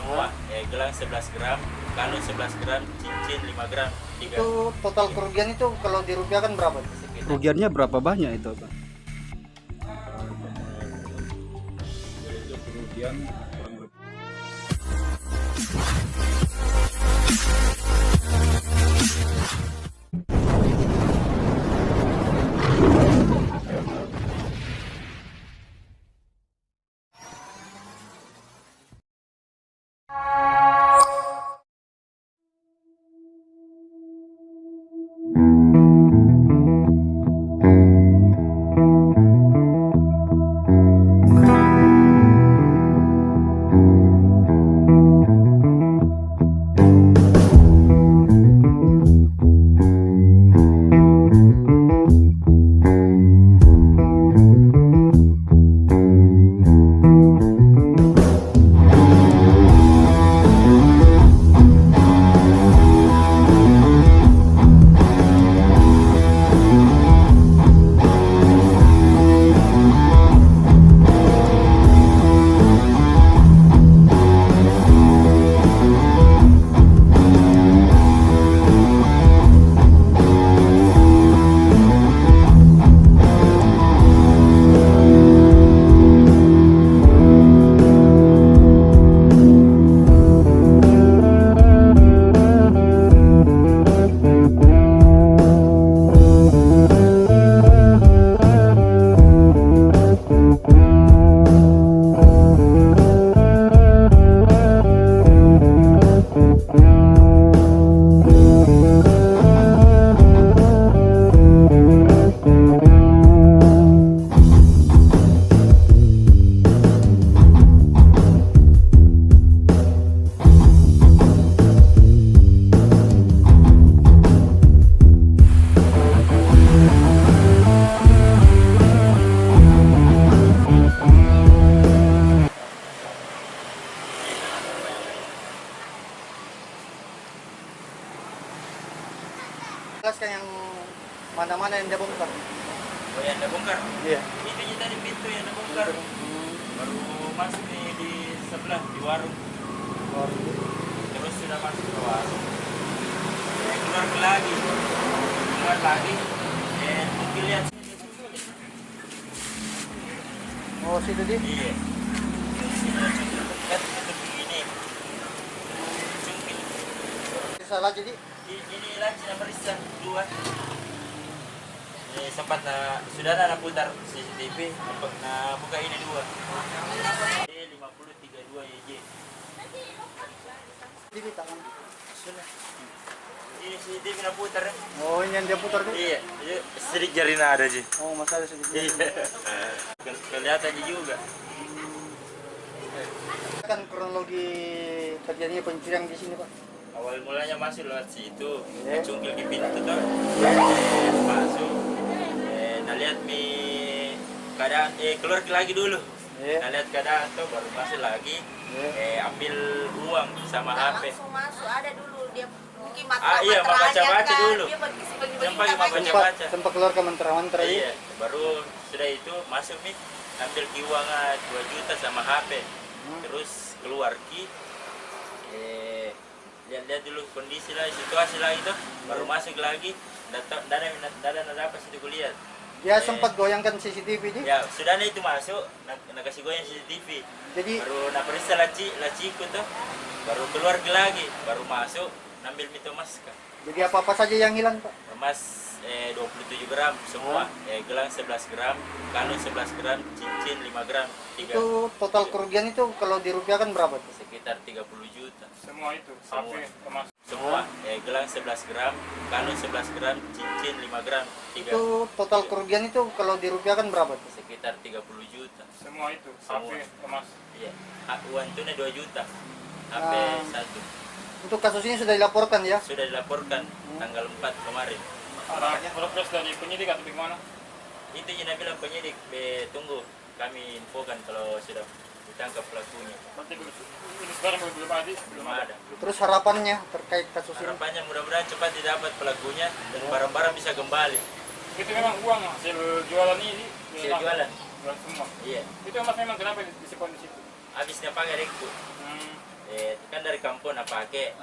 semua. Gelang 11 gram, kalung 11 gram, cincin 5 gram. Itu total kerugian itu kalau dirupiahkan berapa? Kerugiannya berapa banyak itu, Pak? Itu kerugian kurang lebih. Jelaskan yang mana-mana yang dia bongkar. Oh yang ada bongkar? Iya. Itu aja tadi pintu yang ada bongkar. Baru masuk di sebelah, di warung. Terus sudah masuk ke warung. Keluar lagi. Mungkin lihat. Oh, situ dia. Iya. Kan itu begini. Cungkil. Salah jadi. Ini lagi yang periksa dua. Sempat sudah ada putar CCTV, buka ini dua. 5032 YJ. Di tangan. Sudah. Ini CCTV na putar. Oh, ini yang dia putar tuh. Iya, sedikit jari ada aja. Oh, masalah sedikit. Iya. Kelihatan juga. Kan kronologi terjadinya pencurian di sini, Pak. Awal mulanya masuk lewat situ, Iya. cungkil di pintu tuh, masuk, lihat keadaan, keluar lagi dulu, Iya. lihat keadaan tuh baru masuk lagi, Iya. ambil uang sama HP. Langsung masuk, ada dulu dia mungkin mata Iya, mau baca-baca dulu. Dia bagi-bagi Yang paling mau baca-baca. Sempat keluar ke mantra-mantra ini. Iya, baru sudah itu masuk nih, ambil uang 2 juta sama HP, terus keluar lihat dulu kondisi lah, situasi lah itu, baru masuk lagi, dana apa situ kulihat. Dia sempat goyangkan CCTV ini. Ya, sudah itu masuk, kasih goyang CCTV. Jadi Baru periksa laciku tuh, baru keluar lagi, baru masuk, ambil itu masker. jadi apa-apa saja yang hilang, Pak? Emas 27 gram semua, gelang 11 gram, kalung 11 gram, cincin 5 gram, Itu total kerugian itu kalau dirupiahkan berapa tuh? sekitar 30 juta. Semua itu, Semua. HP, emas. Semua, gelang 11 gram, kalung 11 gram, cincin 5 gram, Itu total kerugian itu kalau dirupiahkan berapa tuh? sekitar 30 juta. Semua itu, Semua. HP, emas. Iya, uang tunai 2 juta, HP Ah. 1. Untuk kasus ini sudah dilaporkan ya? Sudah dilaporkan tanggal 4 kemarin. Progres dari penyidik atau bagaimana? Itu yang bilang penyidik, tunggu kami infokan kalau sudah ditangkap pelakunya. Berarti ini sekarang belum ada, Belum ada. Terus harapannya terkait kasus ini? Harapannya mudah-mudahan cepat didapat pelakunya dan barang-barang bisa kembali. Itu memang uang hasil jualan ini. Hasil jualan. Jualan semua. Iya, Itu emas memang kenapa disimpan di situ? habisnya pakai rektu. Kan dari kampung nak pakai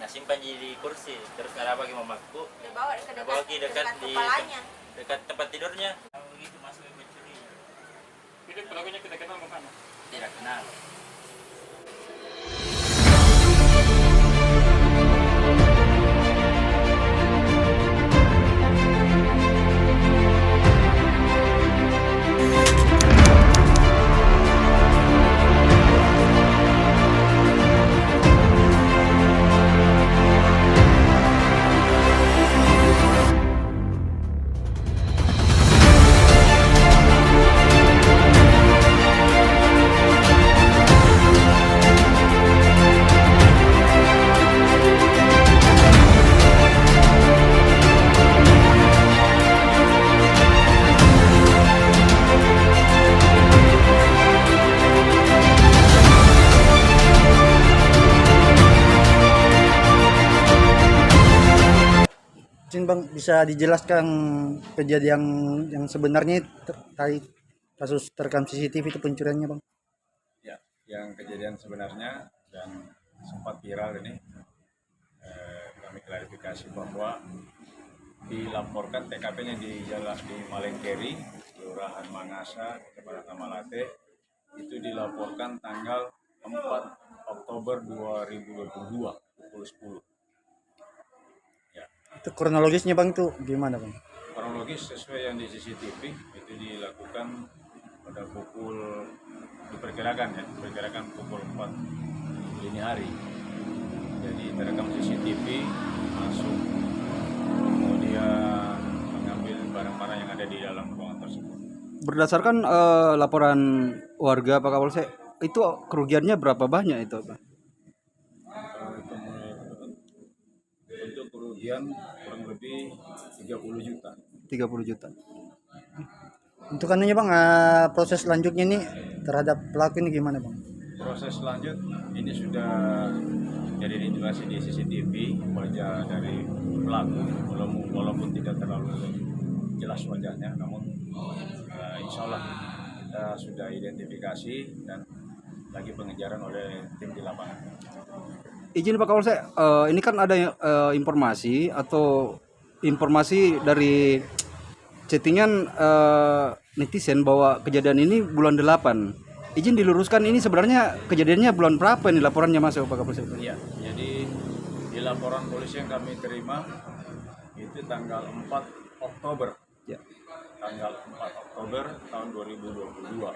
nak simpan di kursi terus nak pakai mamaku Dibawa ke bawa dekat, pergi dekat di kepalanya. dekat tempat tidurnya begitu masuk ke pencuri Itu pelakunya kita kenal mukanya. tidak kenal. Izin Bang, bisa dijelaskan kejadian yang sebenarnya terkait kasus terekam CCTV itu pencuriannya Bang? Ya, yang kejadian sebenarnya dan sempat viral ini kami klarifikasi bahwa dilaporkan TKP-nya di Jalan di Malengkeri, Kelurahan Mangasa, Kecamatan Malate, itu dilaporkan tanggal 4 Oktober 2022 pukul 10. Itu kronologisnya Bang itu gimana Bang? Kronologis sesuai yang di CCTV itu dilakukan pada pukul diperkirakan pukul 4 dini hari. Jadi terekam CCTV masuk kemudian mengambil barang-barang yang ada di dalam ruangan tersebut. Berdasarkan laporan warga Pak Kapolsek, itu kerugiannya berapa banyak itu Pak? Untuk kerugian kurang lebih 30 juta. 30 juta. Untuk anunya Bang, proses selanjutnya ini terhadap pelaku ini gimana Bang? Proses selanjut ini sudah jadi indikasi di CCTV wajah dari pelaku walaupun tidak terlalu jelas wajahnya, namun insya Allah kita sudah identifikasi dan lagi pengejaran oleh tim di lapangan. Izin Pak Kapolsek, ini kan ada informasi dari chattingan netizen bahwa kejadian ini bulan 8. Izin diluruskan, ini sebenarnya kejadiannya bulan berapa ini laporannya masuk Pak Kapolsek? Iya, jadi di laporan polisi yang kami terima itu tanggal 4 Oktober. Ya. Tanggal 4 Oktober tahun 2022.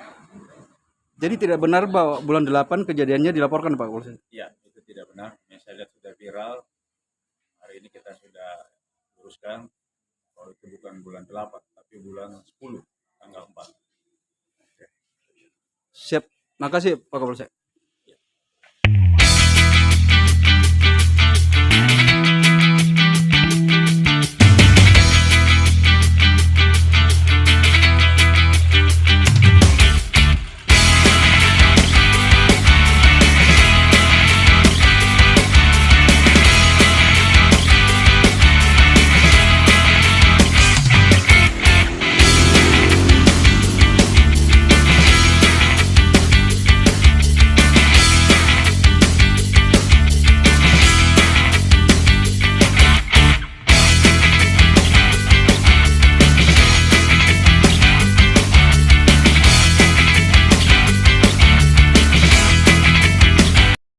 Jadi tidak benar bahwa bulan 8 kejadiannya dilaporkan Pak Kapolsek? Iya, itu tidak benar. Yang saya lihat sudah viral. Hari ini kita sudah luruskan bahwa itu bukan bulan 8, tapi bulan 10, tanggal 4. Siap. Makasih Pak Kapolsek.